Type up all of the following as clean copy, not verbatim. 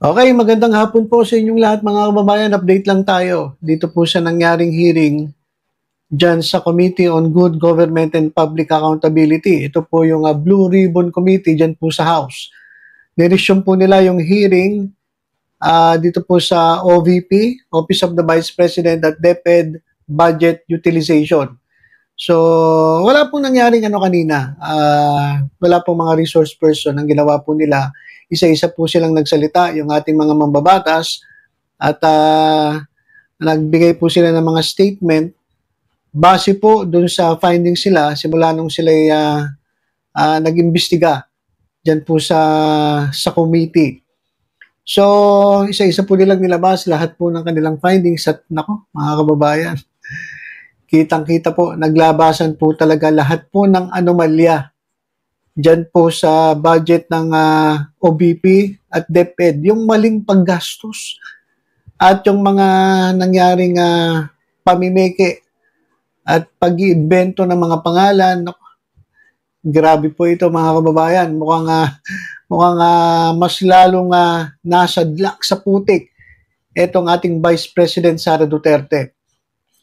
Okay, magandang hapon po sa inyong lahat mga kababayan. Update lang tayo dito po sa nangyaring hearing dyan sa Committee on Good Government and Public Accountability. Ito po yung Blue Ribbon Committee dyan po sa House. Niresume po nila yung hearing dito po sa OVP, Office of the Vice President at DepEd Budget Utilization. So, wala pong nangyaring kanina. Wala pong mga resource person. Ang ginawa po nila, isa-isa po silang nagsalita, yung ating mga mambabatas, at nagbigay po sila ng mga statement base po dun sa findings sila simula nung sila nag-imbestiga dyan po sa committee. So, isa-isa po nilang nilabas lahat po ng kanilang findings at nako, mga kababayan, kitang-kita po, naglabasan po talaga lahat po ng anomalya dyan po sa budget ng OBP at DepEd, yung maling paggastos at yung mga nangyaring pamimeke at pag-iimbento ng mga pangalan. Grabe po ito mga kababayan. Mukhang mas lalong nasadlak sa putik itong ating Vice President Sara Duterte.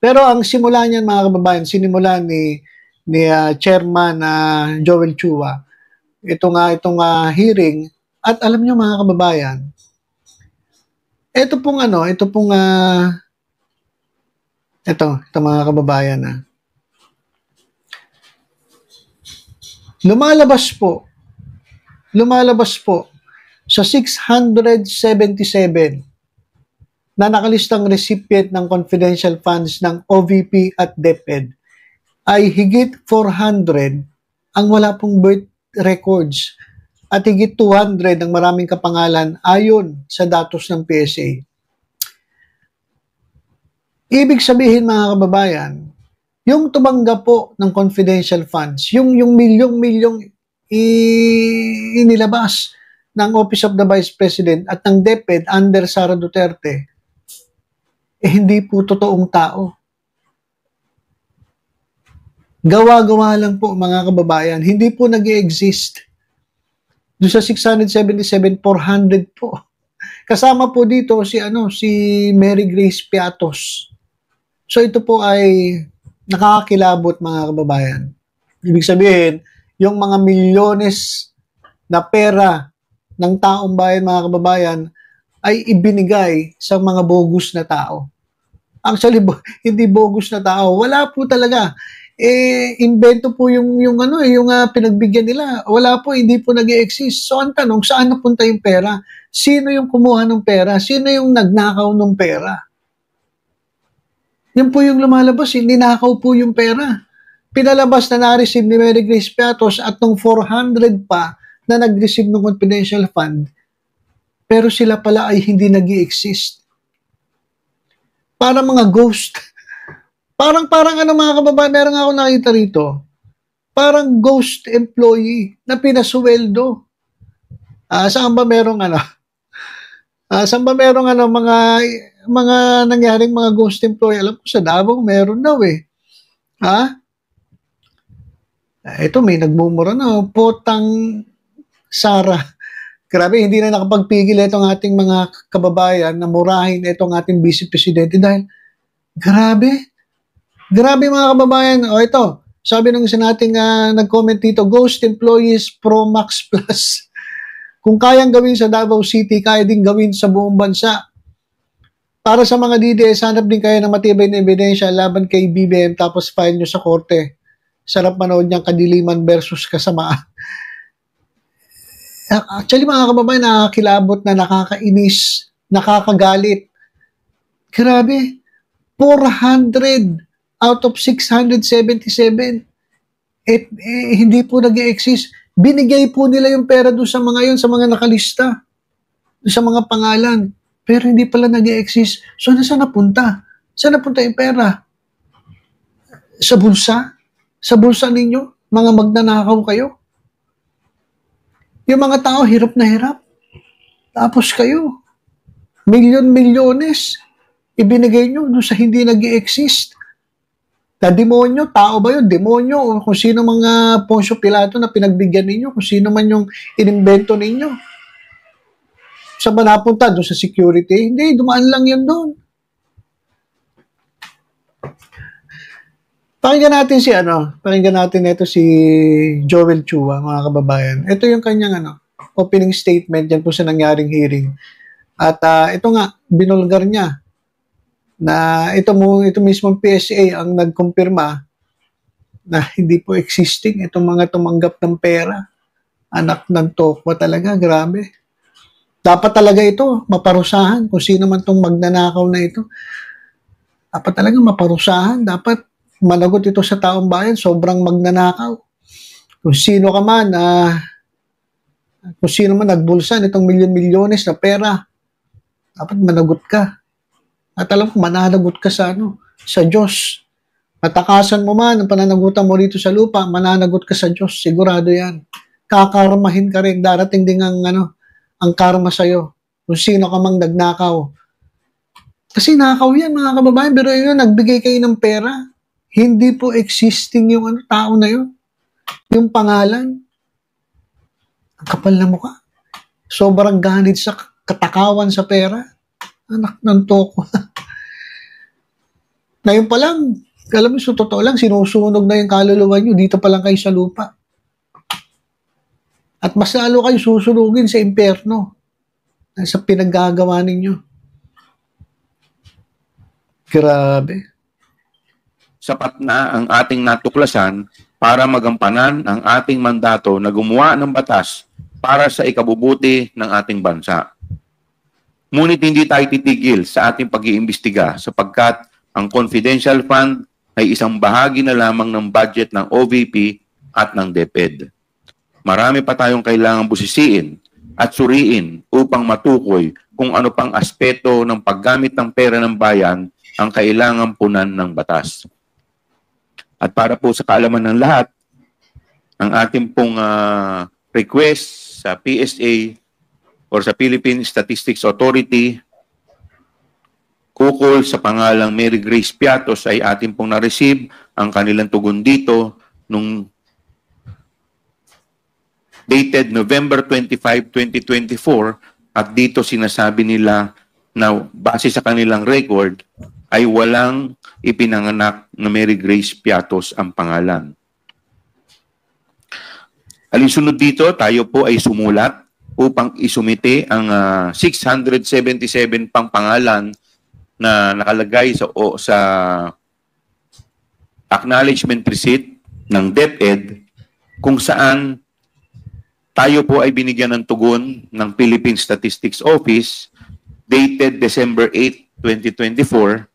Pero ang simula niyan mga kababayan, sinimula ni Chairman Joel Chua itong hearing. At alam niyo mga kababayan, ito mga kababayan lumalabas po sa 677 na nakalistang recipient ng confidential funds ng OVP at DepEd ay higit 400 ang wala pong birth records at higit 200 ang maraming kapangalan ayon sa datos ng PSA. Ibig sabihin mga kababayan, yung tumanggap po ng confidential funds, yung milyong-milyong inilabas ng Office of the Vice President at ng DepEd under Sara Duterte, hindi po totoong tao. Gawa-gawa lang po mga kababayan, hindi po nag-i-exist. Doon sa 677, 400 po. Kasama po dito si Mary Grace Piatos. So ito po ay nakakakilabot mga kababayan. Ibig sabihin, yung mga milyones na pera ng taong bayan mga kababayan ay ibinigay sa mga bogus na tao. Actually, hindi bogus na tao. Wala po talaga. Invento po yung pinagbigyan nila. Wala po, hindi po nag-i-exist. So, ang tanong, saan napunta yung pera? Sino yung kumuha ng pera? Sino yung nagnakaw ng pera? Yan po yung lumalabas, hindi nakaw po yung pera. Pinalabas na na-receive ni Mary Grace Piatos at nung 400 pa na nag-receive ng confidential fund, pero sila pala ay hindi nag-i-exist. Parang mga ghost. Parang mga kababayan, meron ako nakita rito. Parang ghost employee na pinasuweldo. Saan ba merong mga nangyaring mga ghost employee? Alam ko sa Davao meron daw eh. Ito may nagmumura na, potang Sara. Grabe, hindi na nakapagpigil itong ating mga kababayan na murahin itong ating Vice Presidente dahil grabe mga kababayan. O ito, sabi ng isa nating nag-comment dito, Ghost Employees Pro Max Plus. Kung kayang gawin sa Davao City, kaya din gawin sa buong bansa. Para sa mga DDS, hanap din kayo ng matibay na ebidensya laban kay BBM tapos file nyo sa korte. Sarap manood niyang kadiliman versus kasamaan. Actually mga kababayan, nakakilabot na, nakakainis, nakakagalit. Grabe, 400 out of 677 hindi po nag-i-exist. Binigay po nila yung pera doon sa mga yun, sa mga nakalista, sa mga pangalan, pero hindi pala nag-i-exist. So saan napunta? Saan napunta yung pera? Sa bulsa? Sa bulsa ninyo? Mga magnanakaw kayo? Yung mga tao, hirap na hirap. Tapos kayo, milyon-milyones, ibinigay nyo doon sa hindi nag-i-exist. Na demonyo, tao ba yun? Demonyo, o kung sino mga Poncio Pilato na pinagbigyan ninyo, kung sino man yung inimbento ninyo. Saan ba napunta? Doon sa security? Hindi, dumaan lang yan doon. Pakinggan natin ito si Joel Chua, mga kababayan. Ito yung kanyang opening statement yan po sa nangyaring hearing. At ito nga, binulgar niya na ito mismong PSA ang nagkumpirma na hindi po existing itong mga tumanggap ng pera. Anak ng tokwa talaga, grabe. Dapat talaga ito, maparusahan kung sino man tong magnanakaw na ito. Dapat talaga maparusahan, dapat managot ito sa taong bayan, sobrang magnanakaw. Kung sino ka man, kung sino man nagbulsan itong milyon-milyones na pera, dapat managot ka. At alam ko, mananagot ka sa Diyos. Matakasan mo man ang pananagutan mo rito sa lupa, mananagot ka sa Diyos, sigurado yan. Kakarmahin ka rin, darating din ang karma sa'yo. Kung sino ka mang nagnakaw. Kasi nakaw yan, mga kababayan, pero yun, nagbigay kayo ng pera. Hindi po existing yung tao na yun. Yung pangalan. Ang kapal na mukha. Sobrang ganit sa katakawan sa pera. Anak ng toko. Ngayon pa lang, alam mo, so totoo lang, sinusunog na yung kaluluwa nyo. Dito pa lang kayo sa lupa. At mas lalo kayo susunugin sa impyerno. Sa pinaggagawa ninyo. Grabe. Sapat na ang ating natuklasan para magampanan ang ating mandato na gumawa ng batas para sa ikabubuti ng ating bansa. Ngunit hindi tayo titigil sa ating pag-iimbestiga sapagkat ang confidential fund ay isang bahagi na lamang ng budget ng OVP at ng DepEd. Marami pa tayong kailangang busisiin at suriin upang matukoy kung ano pang aspeto ng paggamit ng pera ng bayan ang kailangang punan ng batas. At para po sa kaalaman ng lahat, ang ating pong request sa PSA or sa Philippine Statistics Authority, kukol sa pangalang Mary Grace Piatos ay ating pong na-receive ang kanilang tugon dito nung dated November 25, 2024 at dito sinasabi nila na base sa kanilang record ay walang ipinanganak na Mary Grace Piatos ang pangalan. Alinsunod dito, tayo po ay sumulat upang isumite ang 677 pang pangalan na nakalagay sa acknowledgement receipt ng DepEd kung saan tayo po ay binigyan ng tugon ng Philippine Statistics Office dated December 8, 2024.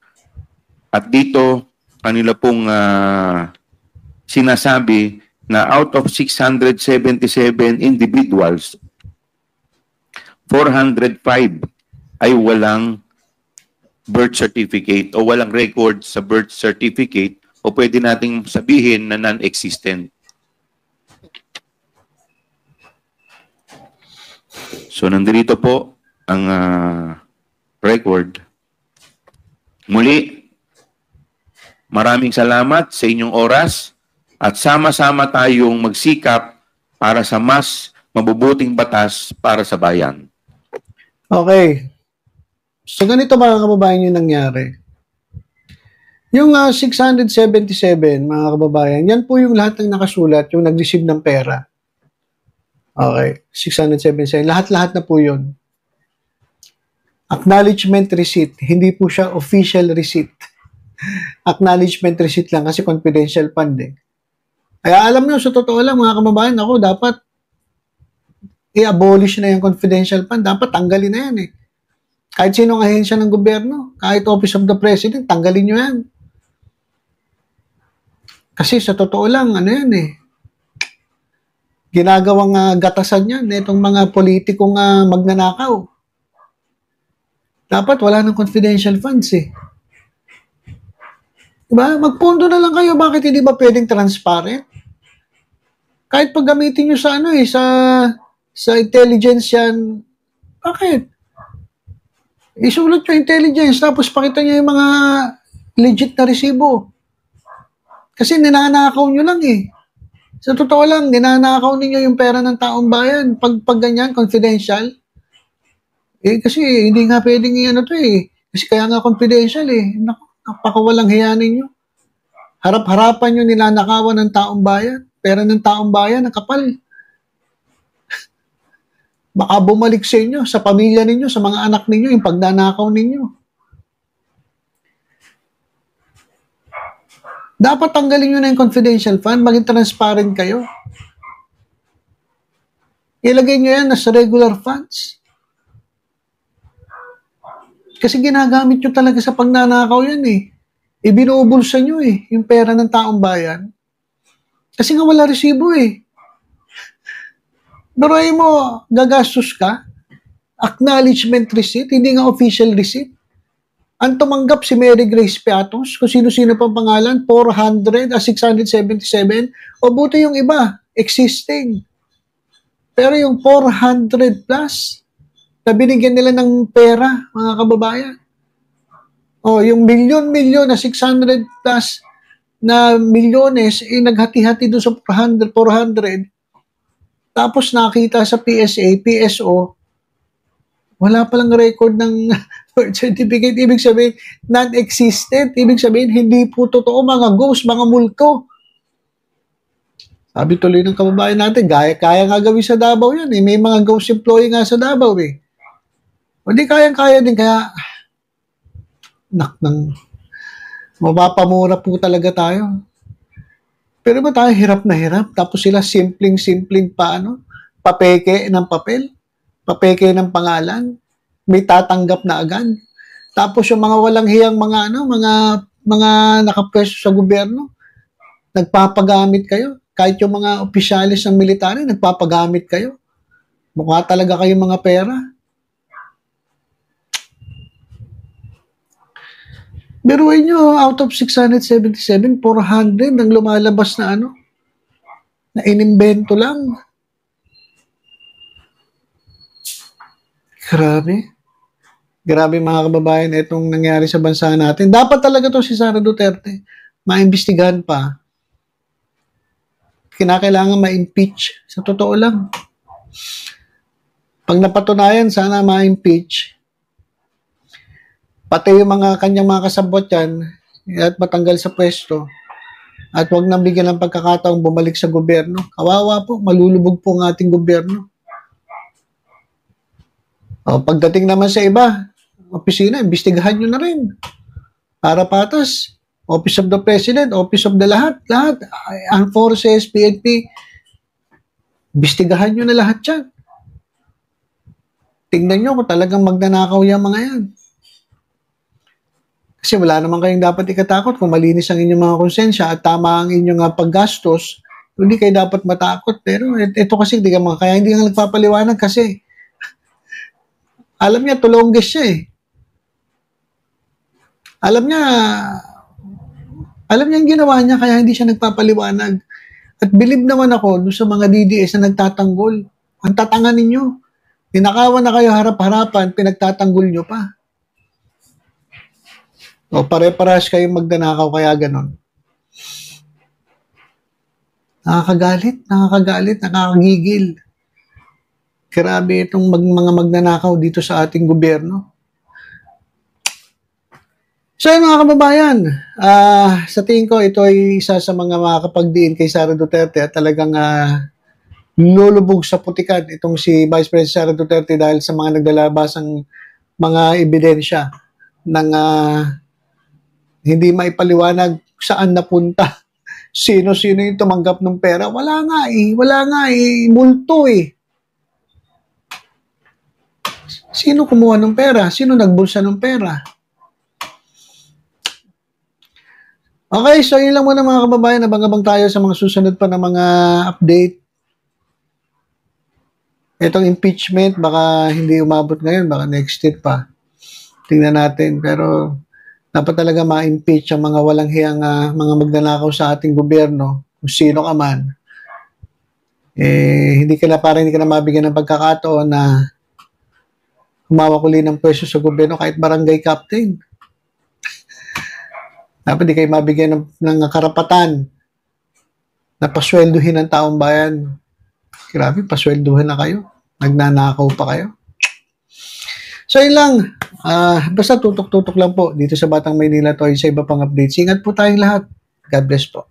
At dito, kanila pong sinasabi na out of 677 individuals, 405 ay walang birth certificate o walang record sa birth certificate o pwede nating sabihin na non-existent. So, nandito po ang record. Muli, maraming salamat sa inyong oras at sama-sama tayong magsikap para sa mas mabubuting batas para sa bayan. Okay. So ganito mga kababayan yung nangyari. Yung 677 mga kababayan, yan po yung lahat ng nakasulat, yung nag-receive ng pera. Okay, 677. Lahat-lahat na po yun. Acknowledgement receipt. Hindi po siya official receipt. Acknowledgement receipt lang kasi confidential fund eh. Kaya alam nyo, sa totoo lang mga kababayan, ako dapat i-abolish na yung confidential fund. Dapat tanggalin na yan eh. Kahit sinong ahensya ng gobyerno, kahit Office of the President, tanggalin nyo yan. Kasi sa totoo lang, yan eh. Ginagawang gatasan yan itong mga politikong magnanakaw. Dapat wala ng confidential funds eh. Diba? Magpondo na lang kayo. Bakit hindi ba pwedeng transparent? Kahit pag gamitin nyo sa sa intelligence yan, bakit? Isulat nyo intelligence tapos pakita nyo yung mga legit na resibo. Kasi ninanakaw nyo lang eh. Sa totoo lang, ninanakaw ninyo yung pera ng taong bayan. Pag ganyan, confidential, Kasi hindi nga pwedeng ano to eh. Kasi kaya nga confidential eh. Naku, napakawalang hiya ninyo. Harap-harapan nyo nilanakawan ng taong bayan. Pera ng taong bayan, ang kapal. Baka bumalik sa inyo, sa pamilya ninyo, sa mga anak ninyo, yung pagnanakaw ninyo. Dapat tanggalin nyo na yung confidential fund, maging transparent kayo. Ilagay nyo yan as regular funds. Kasi ginagamit nyo talaga sa pagnanakaw yan eh. Ibinubulsa nyo eh, yung pera ng taong bayan. Kasi nga wala resibo eh. Pero mo, gagastos ka, acknowledgement receipt, hindi nga official receipt. Ang tumanggap si Mary Grace Piatos, kung sino-sino pang pangalan, 677, o buti yung iba, existing. Pero yung 400 plus, na binigyan nila ng pera, mga kababayan. O, yung milyon-milyon na 600 plus na milyones, naghati-hati doon sa 400, tapos nakita sa PSA, PSO, wala palang record ng birth certificate. Ibig sabihin, non-existent. Ibig sabihin, hindi po totoo, mga ghost, mga multo. Sabi tuloy ng kababayan natin, kaya nga gawin sa Davao yan. Eh. May mga ghost employee nga sa Davao eh. Hindi kayang-kaya din, kaya mapapamura po talaga tayo. Pero ba tayo hirap na hirap? Tapos sila simpleng-simpleng papeke ng papel, papeke ng pangalan, may tatanggap na agad. Tapos yung mga walang hiyang mga nakapwesto sa gobyerno, nagpapagamit kayo. Kahit yung mga opisyalis ng military, nagpapagamit kayo. Mukha talaga kayo mga pera. Biruin nyo, out of 677, 400 ang lumalabas na na inimbento lang. Grabe. Grabe mga kababayan, itong nangyari sa bansa natin. Dapat talaga to si Sara Duterte, maimbestigahan pa. Kinakailangan ma-impeach. Sa totoo lang. Pag napatunayan, sana ma-impeach. Pati yung kanyang mga kasabot yan, at matanggal sa pwesto, at wag nang bigyan ng pagkakataong bumalik sa gobyerno. Kawawa po, malulubog po ang ating gobyerno. O, pagdating naman sa iba, opisina, imbestigahan nyo na rin. Para patas, Office of the President, Office of the lahat, Armed Forces, PNP, imbestigahan nyo na lahat yan. Tingnan nyo kung talagang magnanakaw yung mga yan. Kasi wala naman kayong dapat ikatakot kung malinis ang inyong mga konsensya at tama ang inyong paggastos, hindi kayo dapat matakot. Pero ito kasi, kaya hindi nga nagpapaliwanag kasi alam niya, tulongges siya eh. Alam niya ang ginawa niya kaya hindi siya nagpapaliwanag. At believe naman ako doon sa mga DDS na nagtatanggol. Ang tatanga ninyo. Tinakawan na kayo harap-harapan, pinagtatanggol nyo pa. O pare-parehas kayong magdanakaw kaya ganon. Nakakagalit, nakakagigil. Grabe itong mga magnanakaw dito sa ating gobyerno. So yun mga kababayan, sa tingin ko ito ay isa sa mga makakapagdiin kay Sara Duterte at talagang lulubog sa putikan itong si Vice President Sara Duterte dahil sa mga naglalabasang mga ebidensya ng hindi maipaliwanag saan napunta. Sino-sino yung tumanggap ng pera. Wala nga eh. Multo eh. Sino kumuha ng pera? Sino nagbulsa ng pera? Okay, so yun lang muna mga kababayan. Abang-abang tayo sa mga susunod pa na mga update. Itong impeachment, baka hindi umabot ngayon, baka next year pa. Tingnan natin. Pero dapat talaga ma-impeach ang mga walang hiyang mga magnanakaw sa ating gobyerno, kung sino ka man. Hindi ka na mabigyan ng pagkakataon na humawak uli ng pwesto sa gobyerno kahit barangay captain. Dapat di kayo mabigyan ng karapatan na pasweldohin ng taong bayan. Grabe, pasweldohin na kayo. Nagnanakaw pa kayo. So, yun lang. Basta tutok-tutok lang po dito sa Batang Maynila Toy sa iba pang updates. Ingat po tayong lahat. God bless po.